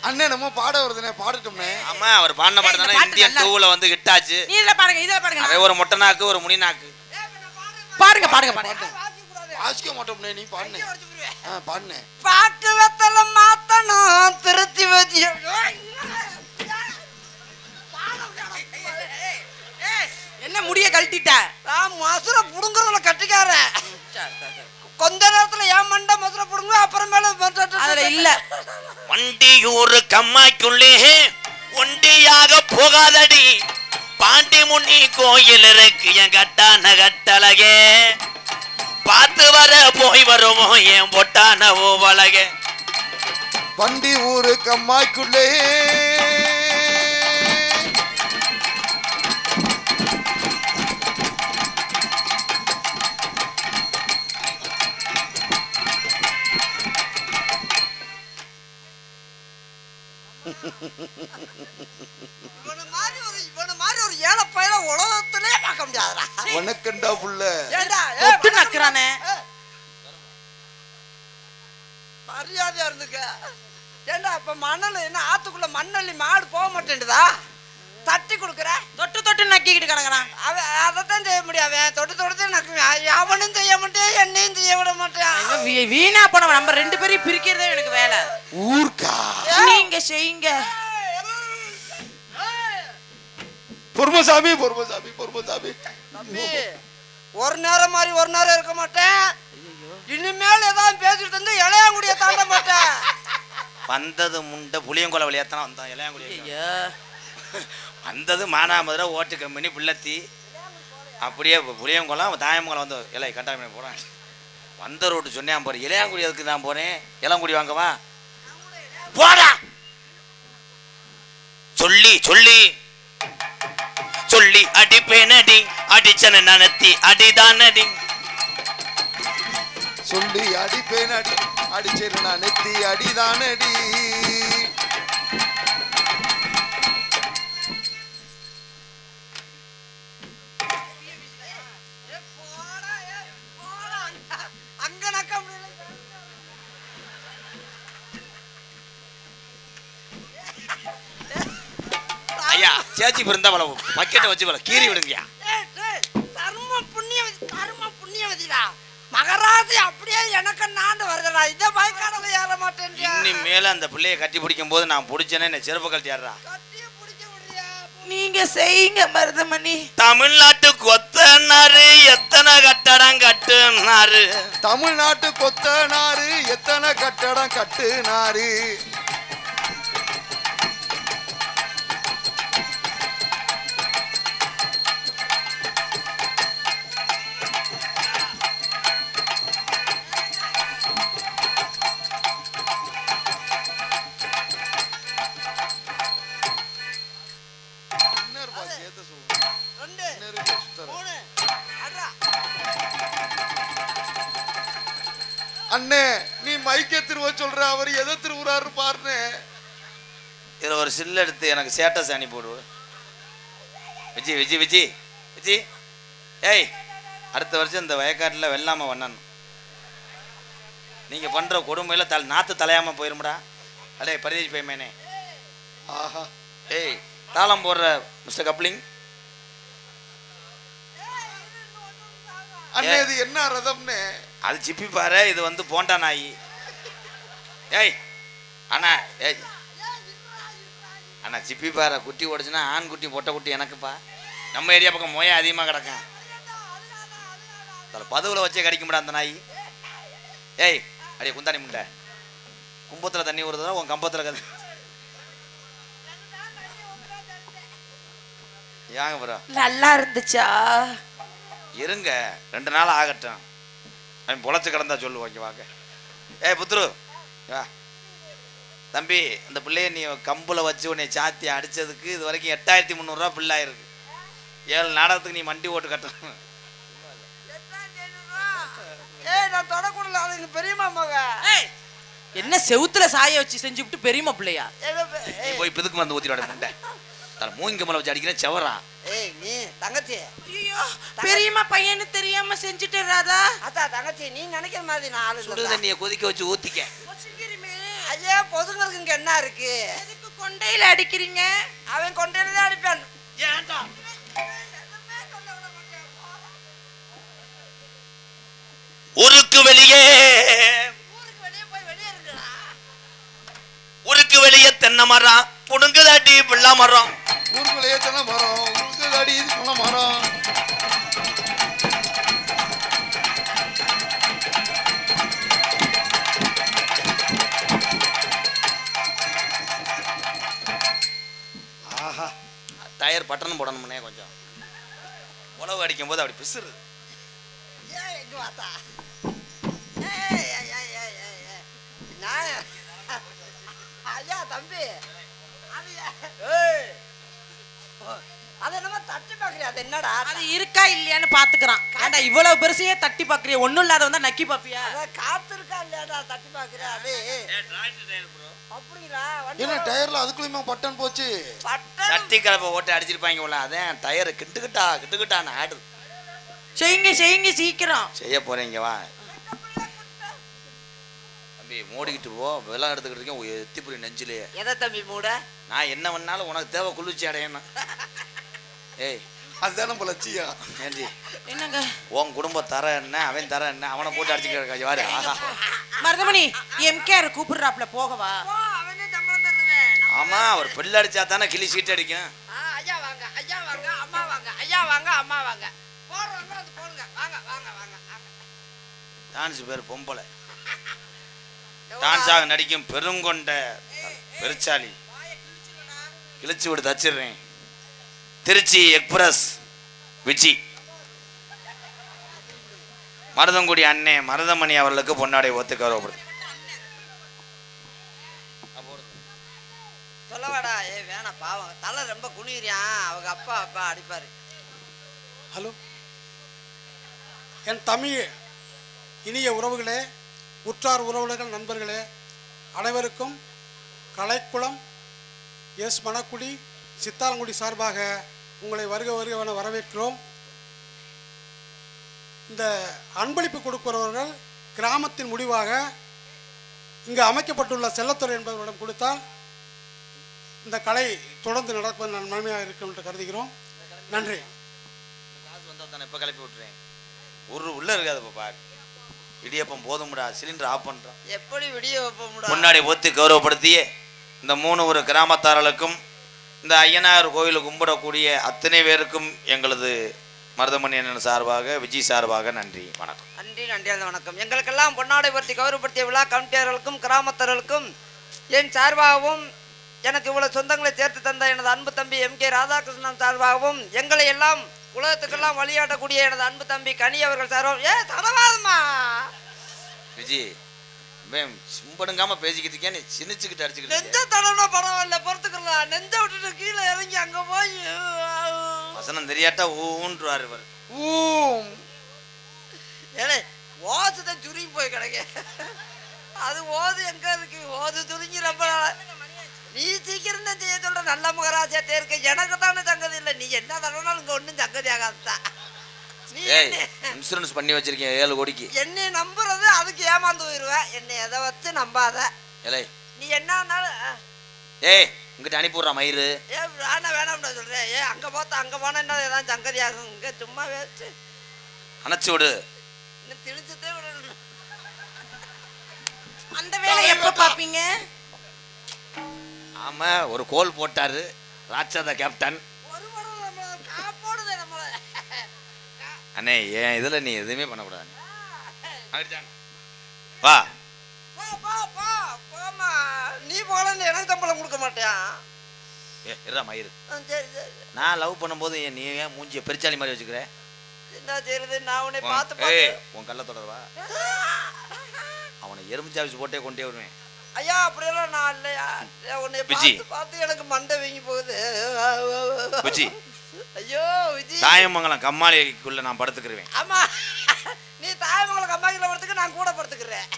அண்ணே நம்ம பாட வருதுனே, பாடட்டும்னே. ஆமா அவர் பாடின பாட்டு தானே இந்தியன் 2ல வந்து ஹிட் ஆச்சு. நீ இதுல பாருங்க, இதுல பாருங்க. அவன் ஒரு மொட்டை நாக்கு ஒரு முனி நாக்கு. பாருங்க பாருங்க பாருங்க. வாசிக்க மாட்டோம்னே, நீ பாடுனே. பாடுனே. பாக்கு வெத்தல மாத்தணும் திருத்தி வச்சு. என்ன முடிய கழட்டிட்ட? நான் மதுரை புடுங்குறதுல கட்டிக்கார. கொஞ்ச நேரத்துல ஏன் மண்டை மதுரை புடுங்க அப்புறமேல அதுல இல்ல. வண்டியூர் கம்மாய்க்குள்ளே ஒண்டியாக போகாதடி பாண்டி முன்னி கோயில் இருக்கு என் கட்டான கட்டழகே. பார்த்து வர போய் வருவோம் என் பொட்டான ஓவலகே. வண்டி ஊரு கம்மாய்க்குள்ளே இவன மாதிரி ஒரு ஏழை பையல உலகத்திலே பார்க்க முடியாதுடா. உனக்குண்டா புள்ள ஒட்டு நக்குறானே. மரியாதையா இருந்துக்க. ஏண்டா இப்ப மணல் என்ன ஆத்துக்குள்ள மண்ணள்ளி மாடு போக மாட்டேன்டுதா? தட்டி கொடுக்குற தொட்டு தொட்டு நக்கிக்கிட்டு கிடக்குறான். அவன் அதைத்தான் செய்ய முடியாது. தொட்டு தொட்டு நக்குவேன். அவனும் செய்ய மாட்டேன், என்னையும் செய்ய விட மாட்டேன். வீணா போனவன். நம்ம 2 பேரையும் பிரிக்கிறதே எனக்கு வேலை. ஊர்க்கா நீங்க செய்யுங்க. பொறுமசாமி பொறுமசாமி பொறுமசாமி. ஒரு நேரம் மாதிரி ஒரு நேரம் இருக்க மாட்டேன். இனிமேல் ஏதாவது பேசிட்டு இருந்து இளையாங்குடிய தாண்ட மாட்டேன். வந்தது முண்டை புளியங்கொலை வழியாத்தான் வந்தான் இளையாங்குடி. வந்தது மானாமதுரை ஓட்டு கம்பெனி பிள்ளத்தி. அப்படியே புளியங்குளம் தாயமங்கலம் வந்து இலை கட்டாயம் போகிறேன். வந்த ரோட்டு சொன்னேன் போகிறேன். இளையாங்குடி அதுக்கு நான் போகிறேன். இளங்குடி வாங்கவா போடா சொல்லி சொல்லி சொல்லி அடிப்பேனடி அடிச்சன நனத்தி அடிதானடி சொல்லி அடிப்பேன் அடி அடிச்சேன் நான் நெத்தி அடிதானடி. விடுங்கயா. சேச்சி பிறந்தா வள பக்கெட்டை வச்சு வள கீறி விடுங்கயா. தர்ம புண்ணியவதிடா. மகராசி அப்படியே எனக்கு நாண்டு வருதுடா. இத பயக்காடல ஏற மாட்டேன். இன்னும் மேல அந்த பிள்ளையை கட்டி பிடிக்கும் போது நான் பிடிச்சேனே என்ன செருப்பு கழட்டி ஏறா. நீங்க செய்யுங்க மருதமணி. தமிழ்நாட்டு கொத்தனாரு எத்தனை கட்டடம் கட்டுனாரு. தமிழ்நாட்டு கொத்தனாரு எத்தனை கட்டடம் கட்டுனாரு. அண்ணே நீ மைக்க திருவ சொல்ற, அவர் எதை திருவுறாரு பாருன்னு. இதுல ஒரு சில்ல எடுத்து எனக்கு சேட்டை சாணி போடு. விஜி விஜி விஜி விஜி ஏய், அடுத்த வருஷம் இந்த வயக்காட்டில் வெள்ளாம வண்ணணும். நீங்க பண்ற கொடுமையில நாத்து தலையாம போயிருமுடா. அடே பரிதேசி பையமேனே. ஆஹா. ஏய், தாளம் போடுற மிஸ்டர் கப்ளிங். அண்ணே இது என்ன ரதம்னே? அது சிப்பி பாரு, இது வந்து போண்டா நாய். ஏய் அண்ணா, ஏய் அண்ணா சிப்பி பாரு குட்டி ஓடுச்சுன்னா ஆண் குட்டி பொட்டை குட்டி எனக்குப்பா. நம்ம ஏரியா பக்கம் மொய அதிகமாக கிடக்கும். பதுவில் வச்சே கடிக்க முடியாது அந்த நாய். ஏய் அடியே குந்தாணி முண்டை, கும்பத்தில் தண்ணி ஊறுதா உன் கம்பத்தில் கதை ஏங்க ப்ரோ? நல்லா இருந்துச்சா? இருங்க 2 நாள் ஆகட்டும். அவன் பொழைச்சு கிடந்தா சொல்லு. ஓகே வாங்க. ஏய் புத்துரு வா தம்பி, அந்த பிள்ளைய நீ கம்பில் வச்சு உன்னை சாத்தி அடித்ததுக்கு இது வரைக்கும் 8300 ரூபா பிள்ளை ஆயிருக்கு. 7 நாடகத்துக்கு நீ மண்டி ஓட்டு கட்டணும். என்ன செவுத்துல சாய வச்சு செஞ்சுட்டு பெரியமா பிள்ளையா? போய் பிதுக்கு வந்து ஊத்திட முண்டை. மூங்க மேல வச்சு அடிக்கிறேன் செவரா. ஏய் நீ தங்கச்சி, ஐயோ பெரியமா பையன்னு தெரியாம செஞ்சுட்டு ராதா. அத்தா தங்கச்சி, நீ நினைக்கிற மாதிரி நான் ஆளு சுடு தண்ணியை கொதிக்க வச்சு ஊத்திக்க. ஐயா பொதுங்களுக்கு இங்க என்ன இருக்கு? எதுக்கு கொண்டையில அடிக்கிறீங்க? அவன் கொண்டையில தான் அடிப்பான். ஏன்டா ஊருக்கு வெளியே ஊருக்கு வெளியே தென்னை மரம் புடுங்குதாட்டி பிள்ளை மரம். ஊருக்குள்ளேயே தென்னை மரம் உடுக்குதாடி தென்னை மரம். ஆஹா, டயர் பட்டன் போடணும்னே கொஞ்சம். உழவு அடிக்கும் போது அப்படி பிசுறு. ஐயா தம்பி, அது என்னமா தட்டி பாக்குறியா? அது என்னடா? அது இருக்கா இல்லையான்னு பாத்துக்கிறான். ஏண்டா இவ்வளவு பெருசையே தட்டி பாக்குறியா? ஒண்ணும் இல்லாத வந்தா நக்கி பாப்பியா? காத்து இருக்கா இல்லையாடா தட்டி பாக்குறியா? அது அப்படிங்களா? என்ன டயர்ல அதுக்குள்ளயுமா பட்டன் போச்சு? சட்டி கலப்பை ஓட்டு அடிச்சிருப்பாங்க போல. அதான் டயர் கிட்டுக்கிட்டான்னு ஆடு. செய்யுங்க செய்யுங்க சீக்கிரம். செய்ய போறீங்க வா தம்பி, மூடிக்கிட்டு போ. வெள்ளம் எடுத்துக்கிட்டு இருக்கேன் எத்திப்புரி நெஞ்சிலேயே. எதை தம்பி மூட? நான் என்ன பண்ணாலும் உனக்கு தேவை குளிர்ச்சி அடையணும். ஏய் அதுதானே நம்ம லட்சியம். ஏண்டி என்னங்க உன் குடும்பம் தர என்ன, அவன் தர என்ன, அவனை போட்டு அடிச்சுக்க யாரு? ஆஹா மருதமணி எம்கேஆர் கூப்பிடுறாப்ல போகவா? அவனே சம்பளம் தருவேன். ஆமா, அவர் பிள்ளை அடிச்சா தானே கிளி சீட் அடிக்கும். ஐயா வாங்க, ஐயா வாங்க, அம்மா வாங்க, ஐயா வாங்க, அம்மா வாங்க. போறவங்க அது போடுங்க. வாங்க வாங்க வாங்க. டான்ஸ் பேர் பொம்பளை. டான்ஸாக நடிக்கும் பெருங்கொண்ட பெருச்சாலி. கிழிச்சு விட்டு தச்சிடுறேன். திருச்சி எக்ஸ்பிரஸ் விஜி மருதங்குடி அண்ணே மருதமணி அவர்களுக்கு பொன்னாடை ஒத்துக்கரப்படுது. சொல்லவாடா. வேணாம் பாவம், தலை ரொம்ப குனிறியான். அவங்க அப்பா அடிப்பாரு. ஹலோ, என் தமிழ் இனிய உறவுகளே, உற்றார் உறவுகள், நண்பர்களே அனைவருக்கும் கலைக்குளம் எஸ் மணக்குடி சித்தாலங்குடி சார்பாக உங்களை வருக வருகவென வரவேற்கிறோம். இந்த அன்பளிப்பு கொடுக்கிறவர்கள் கிராமத்தின் முடிவாக இங்கு அமைக்கப்பட்டுள்ள செல்லத்துறை என்பவரிடம் கொடுத்தால் இந்த கலை தொடர்ந்து நடப்பது நன்மையாக இருக்கும் என்று கருதுகிறோம். நன்றி. காசு வந்தால் தானே இப்போ கிளப்பி விட்டுறேன். ஒரு உள்ளே இருக்காது பாப்பா. இடியப்பம் போதும்டா, சிலிண்டர் ஆஃப் பண்ணுறான். எப்படி விடிய வைப்போம்டா? முன்னாடி ஒத்து கௌரவப்படுத்தியே இந்த 3 கிராமத்தார்களுக்கும் இந்த ஐயனார் கோயிலை கும்பிடக்கூடிய அத்தனை பேருக்கும் எங்களது மருதமணி அண்ணன் சார்பாக, விஜய் சார்பாக நன்றி, வணக்கம். நன்றி நன்றி வணக்கம். எங்களுக்கெல்லாம் பொன்னாடை பற்றி கௌரவப்படுத்திய விழா கமிட்டியாளர்களுக்கும் கிராமத்தர்களுக்கும் என் சார்பாகவும் எனக்கு இவ்வளவு சொந்தங்களை சேர்த்து தந்த எனது அன்பு தம்பி MK ராதாகிருஷ்ணன் சார்பாகவும் எங்களை எல்லாம் உலகத்துக்கெல்லாம் வழியாட்டக்கூடிய எனது அன்பு தம்பி கனி அவர்கள் சார்பாகவும் தடவாதமா விஜய் சிம்படுங்காம பேசிக்கிட்டு இருக்கேன், நீ சின்னிச்சுக்கிட்டு அடிச்சுக்கிட்டு நெஞ்ச தடவை பரவாயில்ல, பொறுத்துக்கலாம். நெஞ்ச விட்டுட்டு கீழே இறங்கி அங்க போய் வசனம் தெரியாட்டா ஊன்றுவார் இவர். ஏலே ஓசுதான் சுருங்கி போய் கிடைக்க. அது ஓது எங்க இருக்கு? ஓது சுருங்கி ரொம்ப நீ சீக்கிரம் தான் செய்ய சொல்ற. நல்ல மகராஜாத்தே இருக்க. எனக்கு தானே சங்கதி இல்லை. நீ என்ன தடவைனாலும் இங்க ஒன்றும் சங்கதி ஆகாதுதான். நீ இன்சூரன்ஸ் பண்ணி வச்சிருக்கேன் 7 கோடிக்கு. என்னை நம்புறது அதுக்கு ஏமாந்து போயிடுவேன். என்னை எதை வச்சு நம்பாத. நீ என்ன இங்கிட்ட அனுப்பிடுறா மயிறு. வேணாம் வேணாம்டா சொல்றேன். அங்க பார்த்தா அங்க போனா என்ன ஏதாவது சங்கதி ஆகும். இங்க சும்மா வேஸ்ட். அணைச்சு விடு. இன்னும் திணிச்சுட்டே விடணும். அந்த வேலை எப்ப பாப்பீங்க? ஆமா, ஒரு கோல் போட்டாரு ராட்சத கேப்டன். ஒரு படம் நம்மள காப்பாடுதே நம்மள. அண்ணே ஏன் இதுல நீ எதுவுமே பண்ணக்கூடாது. வா போமா. நீ போலன்னு எனக்கு சம்பளம் கொடுக்க மாட்டியா? மயிறு, சரி சரி. நான் லவ் பண்ணும்போது நீ ஏன் மூஞ்சிய பெருச்சாலி மாதிரி வச்சுக்கிற? என்ன செய்யறது? நான் உன்னை பார்த்து உன் கள்ள தொடர்வா அவனை எறும்பு சாவிச்சு போட்டே கொண்டே வருவேன். ஐயா அப்படியெல்லாம் நான் இல்லையா. உன்னை பார்த்து பார்த்து எனக்கு மண்டை வீங்கி போகுது. விஜி, ஐயோ விஜி, தாயமங்கலம் கம்மாளிக்குள்ள நான் படுத்துக்கிறேன். ஆமா, நீ தாயமங்கலம் கம்மாளிக்குள்ள படுத்துக்க, நான் கூட படுத்துக்கிறேன்.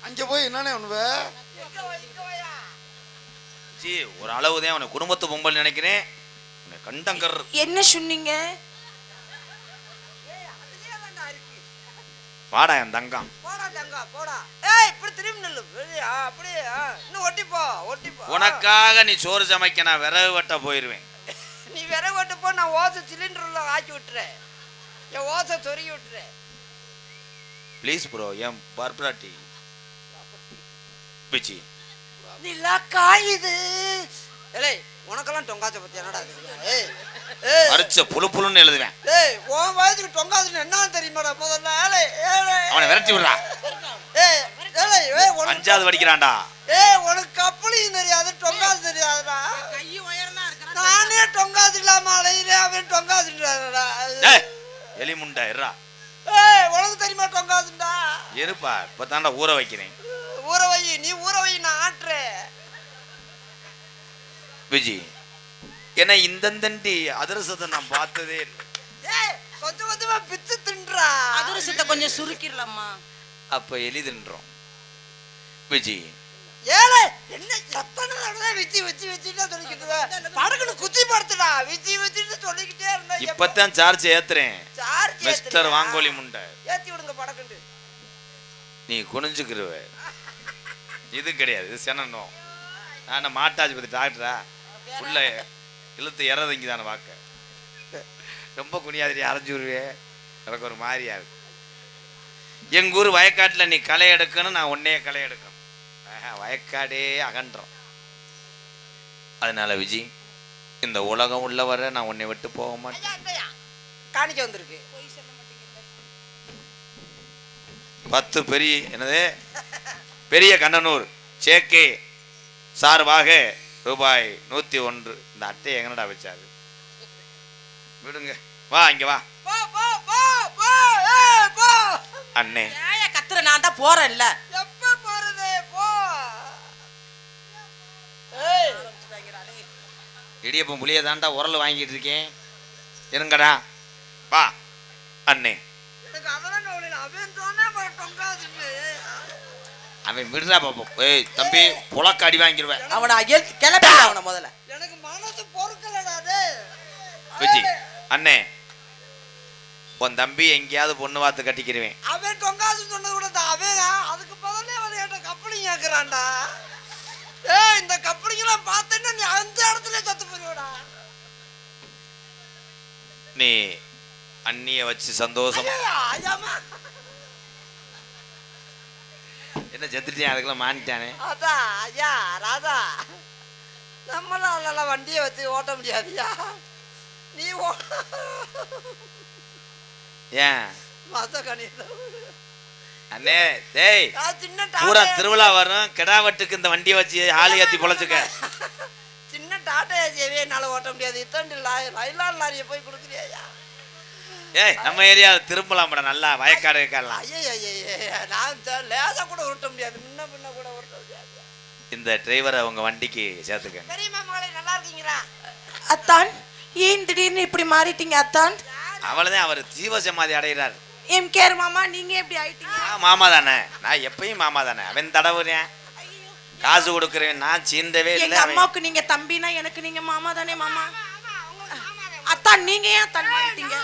அங்க போய் என்னன்னு ஒண்ணுவ ஜி, ஒரு அளவுதான் உன்னை குடும்பத்து பொம்பல் நினைக்கிறேன். உன்னை கண்டங்கர் என்ன சொன்னீங்க? வாடா என் தங்கம். போடா தங்கா போடா. ஏய் இப்படி திரும்பி நில்லு. அப்படியே இன்னும் ஒட்டிப்போ ஒட்டிப்போ. உனக்காக நீ சோறு சமைக்க நான் விறகு வெட்ட போயிருவேன். நீ விறகு வெட்ட போ, நான் ஓசை சிலிண்டர்ல ஆக்கி விட்டுறேன். என் ஓசை சொருகி விட்டுறேன். ப்ளீஸ் ப்ரோ, என் பர்பராட்டி பிச்சி நிலா காயுது. ஏய் உனக்கெல்லாம் டொங்காச்ச பத்தி என்னடா? ஏய் அரிச்ச புழு புழுன்னு எழுதுவேன். ஏய் உன் வயசுக்கு டொங்காச்சுன்னு என்னன்னு தெரியுமாடா முதல்ல? அவனை விரட்டி விடுறா. ஏய் ஏய் 5வது படிக்கிறான்டா. ஏய் உனக்கு கப்பலியும் தெரியாது, டொங்காச்சு தெரியாதுடா. கை உயரமா இருக்கற. நானே டொங்காச்சு இல்லாம அலையிறேன், அவன் டொங்காச்சுடா. ஏய் எலி முண்டா இருடா. ஏய் உனக்கு தெரியுமா டொங்காச்சுடா? இருப்பா, இப்பதான்டா ஊற வைக்கிறேன். ஊற வை, நீ ஊற வை, நான் ஆட்டுறேன். விஜி, ஏன்னா இந்தந்தண்டி அதிரசத்தை நான் பார்த்ததே இல்லை. ஏய் கொஞ்சம் கொஞ்சமா பிச்சு தின்றா. அதிரசத்தை கொஞ்சம் சுருக்கிடலாமா? அப்ப எலி தின்றோம். விஜி ஏலே என்ன எத்தனை தடவை விச்சி விச்சி விச்சிட்டே சொல்லிக்கிட்டு படகுன்னு குத்தி படுத்துடா. விச்சி விச்சிட்டு சொல்லிக்கிட்டே இருந்தா இப்பதான் சார்ஜ் ஏத்துறேன். சார்ஜ் மிஸ்டர் வாங்கோலி முண்டை ஏத்தி விடுங்க படகுண்டு. நீ குனிஞ்சுக்கிருவ. இது கிடையாது, இது செனணும். நான் மாட்டாஜிபதி டாக்டரா உள்ள இழுத்து இறதுங்கி தானே வாக்க. ரொம்ப குனியாதிரி அரைஞ்சு விடுவே. எனக்கு ஒரு மாதிரியா இருக்கு. எங்க ஊர் வயக்காட்டுல நீ களை எடுக்கணும், நான் உன்னையே களை எடுக்கணும். வயக்காடே அகன்றோம். அதனால விஜி, இந்த உலகம் உள்ள வர நான் உன்னை விட்டு போக மாட்டேன். காணிக்க வந்திருக்கு 10 பெரிய என்னது பெரிய கண்ணனூர் சேக்கே சார்பாக ரூபாய் 101. இந்த அட்டையை எங்கடா வச்சாரு? விடுங்க, வா இங்க வா. அண்ணே கத்துற, நான் தான் போறேன்ல. எப்ப போறது? போ. இடியப்பம் புளிய தாண்டா உரல் வாங்கிட்டு இருக்கேன். இருங்கடா, வா அண்ணே. எனக்கு அதெல்லாம் கவலை இல்லை. அவன் சொன்னா டொங்காதுன்னு. அவன் விடுறா பாப்போம். ஏய் தம்பி, புலக்க அடி வாங்கிடுவேன். அவனை கிளப்பி அவனை முதல்ல. எனக்கு மனசு பொறுக்கலடா. டே விஜி அண்ணே, உன் தம்பி எங்கேயாவது பொண்ணு பார்த்து கட்டிக்கிறவேன். அவன் டொங்காது சொன்னது கூட அவன் அதுக்கு பதிலே வந்து என்கிட்ட கப்பலிங் கேட்கிறான்டா. ஏய் இந்த கப்பலிங்கெல்லாம் பார்த்தேன்னா நீ அந்த இடத்துல சத்து போயிடுவடா. நீ அண்ணிய வச்சு சந்தோஷம் என்ன செத்துட்டியா? அதுக்கெல்லாம் மானிட்டானே. அதான் ஐயா ராதா, நம்மளால வண்டியை வச்சு ஓட்ட முடியாதுயா. நீ ஏன் மசகனி அண்ணே டேய் சின்ன பூரா திருவிழா வரும், கிடாவட்டுக்கு இந்த வண்டியை வச்சு ஆளி ஏத்தி பொழைச்சுக்க. சின்ன டாட்டா ஏசியவே என்னால ஓட்ட முடியாது. இத்தனை லைலான் லாரியை போய் கொடுக்குறியா? ஏய் நம்ம ஏரியா திரும்பலாம்டா, நல்லா வயக்காடு இருக்கலாம். ஐயா நான் லேசா கூட உருட்ட முடியாது, முன்ன பின்ன கூட உருட்ட முடியாது. இந்த டிரைவரை உங்க வண்டிக்கு சேர்த்துக்க. பெரியம்மா மகளே நல்லா இருக்கீங்களா? அத்தான் ஏன் திடீர்னு இப்படி மாறிட்டீங்க அத்தான்? அவளதான் அவர் ஜீவசமாதி அடைகிறார். எம்கேஆர் மாமா நீங்க எப்படி ஆயிட்டீங்க? மாமா தானே, நான் எப்பயும் மாமா தானே. அவன் தடவுறேன், காசு கொடுக்குறேன், நான் சீண்டவே இல்லை. எங்க அம்மாவுக்கு நீங்க தம்பினா எனக்கு நீங்க மாமா தானே மாமா? அத்தான் நீங்க ஏன் அத்தான் மாறிட்டீங்க?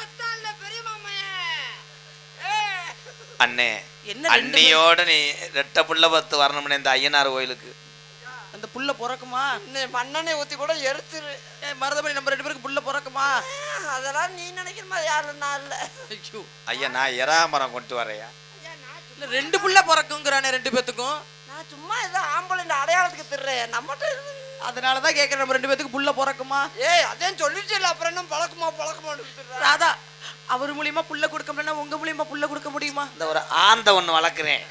அண்ணே என்ன அண்ணியோட நீ ரெட்ட புள்ள பத்து வரணும்னு இந்த ஐயனார் கோயிலுக்கு. அந்த புள்ள பிறக்குமா? மண்ணெண்ணெய் ஊத்தி கூட எரிச்சிரு. மருதபடி நம்ம 2 பேருக்கு புள்ள பிறக்குமா? அதெல்லாம் நீ நினைக்கிற மாதிரி யாரும் நான் இல்ல. ஐயா நான் எறாமரம் கொண்டு வரையா? இல்ல 2 புள்ள பிறக்குங்கிறானே 2 பேத்துக்கும். நான் சும்மா ஏதோ ஆம்பளை அடையாளத்துக்கு திடுறேன். நம்மகிட்ட அதனாலதான் கேட்கறேன், நம்ம 2 பேத்துக்கு புள்ள பிறக்குமா? ஏய் அதான் சொல்லிட்டு இல்ல, அப்புறம் என்ன பழக்கமான்னு ராதா அவர் மூலியமா புள்ள கொடுக்க முடியல, உங்க மூலியமா புள்ள கொடுக்க முடியுமா? இந்த ஒரு ஆந்த ஒண்ணு வளர்க்குறேன்.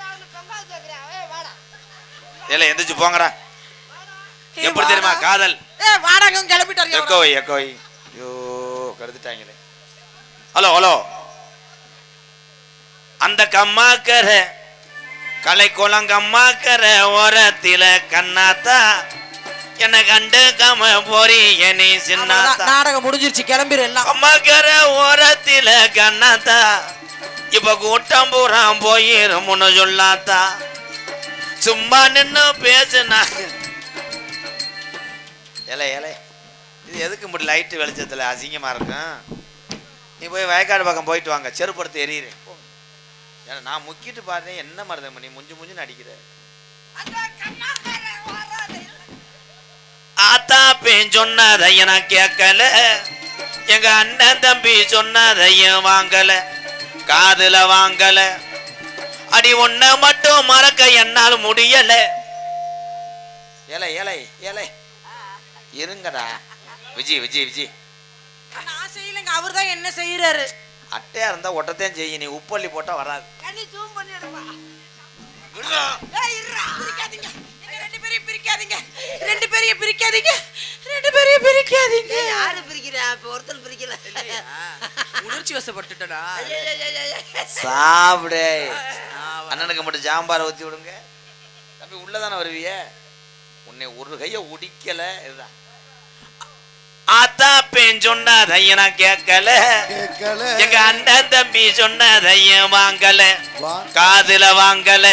இல்ல எந்திரிச்சு போங்கடா. எப்படி தெரியுமா காதல்? வாடாங்க கிளம்பிட்டாரு. எக்கோய் எக்கோய் ஐயோ கருத்துட்டாங்களே. ஹலோ ஹலோ அந்த கம்மாக்கர கலை குளங்கம்மாக்கர ஓரத்தில கண்ணாத்தா என்ன கண்டு கம போரி என்னை சின்னாத்தா. நாடகம் முடிஞ்சிருச்சு, கிளம்பிரு எல்லாம். அம்மாக்கர ஓரத்தில கண்ணாத்தா இப்ப கூட்டம் பூரா போயிருமுன்னு சொல்லாத்தா. சும்மா நின்னு பேசுனாங்க. ஏலே ஏலே இது எதுக்கு இப்படி லைட்டு வெளிச்சத்தில் அசிங்கமா இருக்கும்? நீ போய் வயக்காடு பக்கம் போயிட்டு வாங்க, செருப்படுத்து எறிகிறேன். ஏன்னா நான் முக்கிட்டு பாருறேன், என்ன மருதம் நீ முஞ்சு நடிக்கிற. ஆத்தா பேன் சொன்னதைய நான் கேட்கல, எங்க அண்ணன் தம்பி சொன்னதையும் வாங்கல, காதுல வாங்கல. அடி ஒன்ன மட்டும் மறக்க என்னால் முடியல. ஏலை ஏலை ஏலை இருங்கடா. விஜய் விஜய் விஜய் நான் செய்யலங்க, அவர் தான் என்ன செய்யறாரு. அட்டையா இருந்தா ஒட்டத்தையும் செய்ய, நீ உப்பள்ளி போட்டா வராது. கண்ணி ஜூம் பண்ணி எடுப்பா. ஏய் இருடா, பிரிக்காதீங்க. எங்க 2 பேரையும் பிரிக்காதீங்க. 2 பேரையும் பிரிக்காதீங்க. 2 பேரையும் பிரிக்காதீங்க. யாரு பிரிக்கிறா? இப்ப ஒருத்தர் பிரிக்கல. உணர்ச்சி வசப்பட்டுட்டடா. சாப்பிடு. அண்ணனுக்கு மட்டும் சாம்பாரை ஊத்தி விடுங்க. தம்பி உள்ளதானே வருவிய, உன்னை ஒரு கைய உடிக்கல. இதுதான் ஆத்தா பேன் சொன்னதைய நான் கேட்கல, எங்க அண்ணன் தம்பி சொன்னதையும் வாங்கல, காதுல வாங்கல.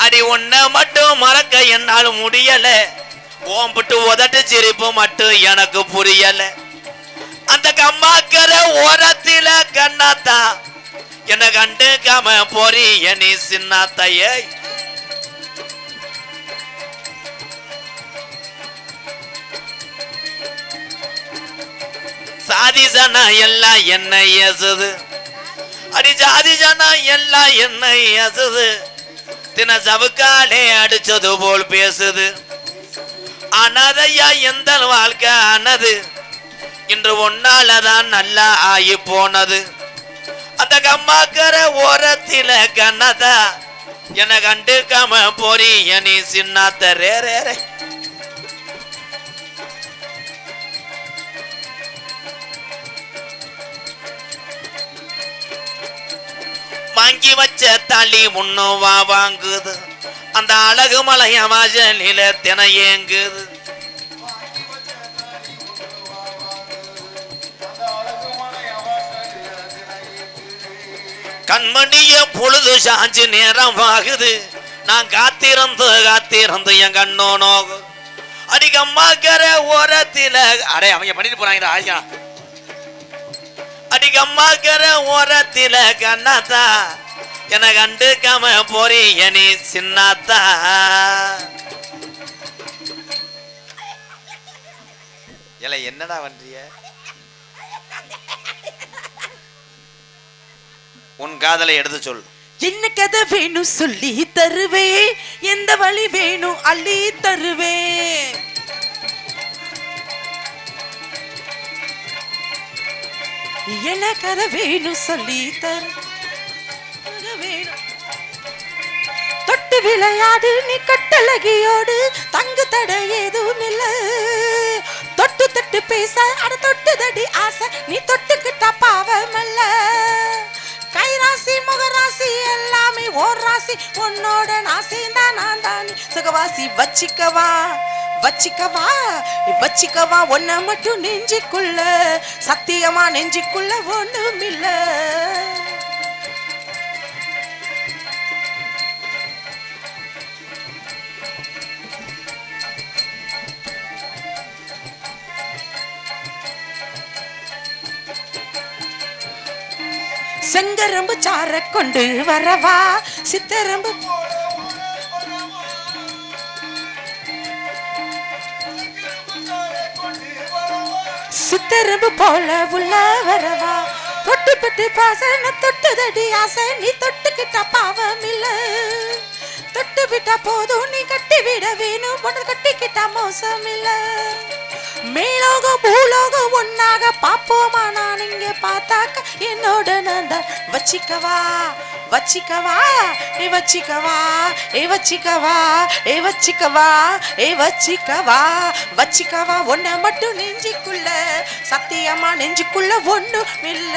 அடி ஒன்ன மட்டும் மறக்க என்னால் முடியல, ஓம்பிட்டு உதட்டு சிரிப்பு மட்டும் எனக்கு புரியல. அந்த கம்மாக்கர ஓரத்தில கண்ணாத்தா என்ன கண்டு கம போரி என்னை சின்னாத்தையே. சாதி ஜனா எல்லாம் என்ன ஏசுது, அடி ஜாதி ஜனா எல்லாம் என்ன ஏசுது. தின சவுக்காலே அடிச்சது போல் பேசுது. அனதையா எந்த வாழ்க்கை ஆனது, இன்று ஒன்னாலதான் நல்லா ஆகி போனது. அந்த கம்மாக்கர ஓரத்தில கண்ணதா என்ன கண்டு கம போரி என்னை சின்னாத்த. ரே ரே ரே வாங்கி வச்ச தாலி முன்னோவா வாங்குது, அந்த அழகு மலைய வாசலில தின ஏங்குது. கண்மணிய பொழுது சாஞ்சு நேரம் ஆகுது, நான் காத்திருந்து என் கண்ணோ நோகு. அடிக்கம்மாக்கர ஓரத்தில அடே அவங்க பண்ணிட்டு போறாங்க. ஆயா அடிக்கம்மாக்கர ஓரத்தில கண்ணாத்தா என கண்டு கம போரி எனி சின்னாத்தா. இல்ல என்னடா பண்றிய? உன் காதலை எடுத்து சொல். என்ன கதை வேணும் சொல்லி தருவே, எந்த வழி வேணும் அள்ளி தருவே. என்ன கதை வேணும் சொல்லி தரு வேணும். தொட்டு விளையாடு நீ கட்டழகியோடு, தங்கு தடை ஏதும் இல்ல. தொட்டு தொட்டு பேச அட தொட்டு தடி ஆசை, நீ தொட்டுக்கிட்ட பாவமல்ல. கைராசி முகராசி எல்லாமே ஓர் ராசி, உன்னோட நாசிந்தான் நான் தானே சுகவாசி. வச்சிக்கவா வச்சிக்கவா வச்சிக்கவா, ஒன்ன மட்டும் நெஞ்சிக்குள்ள, சத்தியமா நெஞ்சிக்குள்ள ஒண்ணுமில்ல. செங்கரம்பு சார கொண்டு வரவா, சித்தரம்பு சித்தரம்பு போல உள்ள வரவா. தொட்டு தொட்டு பாசன தொட்டு தடி ஆசை, நீ தொட்டுக்கிட்ட பாவம் இல்ல. தொட்டு விட்டா போதும் நீ கட்டி விட வேணும், ஒன்று கட்டிக்கிட்ட மோசம் இல்ல. மேலோகம் பூலோகம் ஒன்னாக பாப்போமா, நான் இங்க பார்த்தாக்க என்னோட நான் தான். வச்சிக்கவா வச்சிக்கவா ஏ வச்சிக்கவா ஏ வச்சிக்கவா ஏ வச்சிக்கவா ஏ வச்சிக்கவா வச்சிக்கவா, ஒன்ன மட்டும் நெஞ்சிக்குள்ள, சத்தியமா நெஞ்சுக்குள்ள ஒண்ணும் இல்ல.